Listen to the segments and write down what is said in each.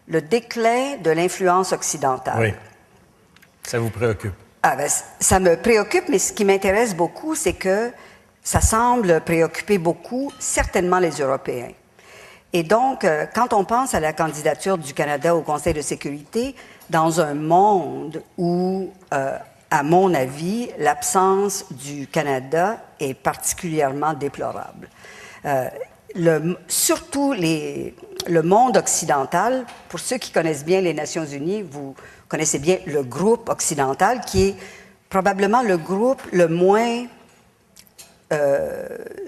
le déclin de l'influence occidentale. Oui. Ça vous préoccupe? Ah ben, ça me préoccupe, mais ce qui m'intéresse beaucoup, c'est que ça semble préoccuper beaucoup, certainement les Européens. Et donc, quand on pense à la candidature du Canada au Conseil de sécurité, dans un monde où, à mon avis, l'absence du Canada est particulièrement déplorable. Surtout le monde occidental, pour ceux qui connaissent bien les Nations unies, vous connaissez bien le groupe occidental, qui est probablement le groupe le moins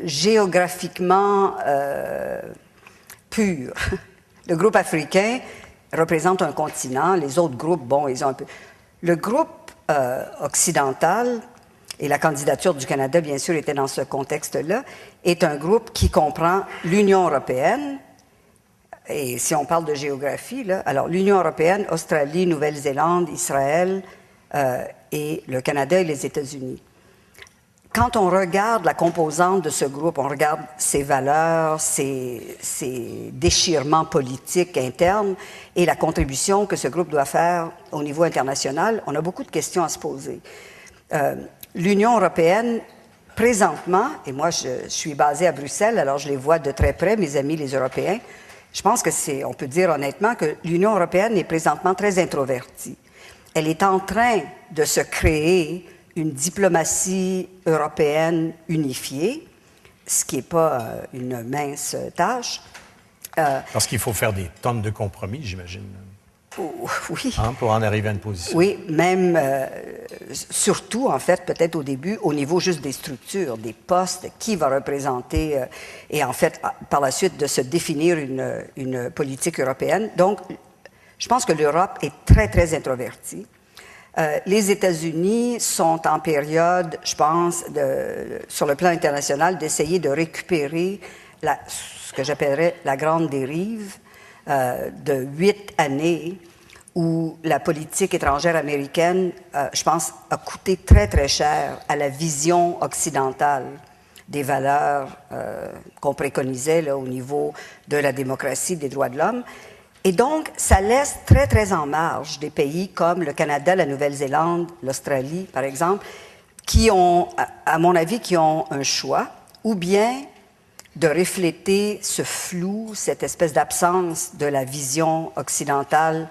géographiquement pur. Le groupe africain représente un continent, les autres groupes, bon, ils ont un peu... Le groupe occidental, et la candidature du Canada, bien sûr, était dans ce contexte-là, est un groupe qui comprend l'Union européenne, et si on parle de géographie, là, alors l'Union européenne, Australie, Nouvelle-Zélande, Israël et le Canada et les États-Unis. Quand on regarde la composante de ce groupe, on regarde ses valeurs, ses déchirements politiques internes et la contribution que ce groupe doit faire au niveau international, on a beaucoup de questions à se poser. L'Union européenne, présentement, et moi je suis basée à Bruxelles, alors je les vois de très près, mes amis les Européens, je pense que on peut dire honnêtement que l'Union européenne est présentement très introvertie. Elle est en train de se créer une diplomatie européenne unifiée, ce qui n'est pas une mince tâche. Parce qu'il faut faire des tonnes de compromis, j'imagine. Oui. Hein, pour en arriver à une position. Oui, même, surtout, en fait, peut-être au début, au niveau juste des structures, des postes, qui va représenter, et en fait, par la suite, de se définir une politique européenne. Donc, je pense que l'Europe est très, très introvertie. Les États-Unis sont en période, je pense, sur le plan international, d'essayer de récupérer ce que j'appellerais la grande dérive de 8 années où la politique étrangère américaine, je pense, a coûté très, très cher à la vision occidentale des valeurs qu'on préconisait là, au niveau de la démocratie, des droits de l'homme. Et donc, ça laisse très, très en marge des pays comme le Canada, la Nouvelle-Zélande, l'Australie, par exemple, qui ont, à mon avis, qui ont un choix, ou bien de refléter ce flou, cette espèce d'absence de la vision occidentale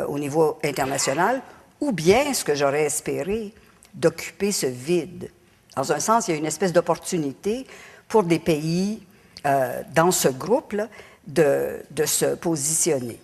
au niveau international, ou bien, ce que j'aurais espéré, d'occuper ce vide. Dans un sens, il y a une espèce d'opportunité pour des pays dans ce groupe-là de se positionner.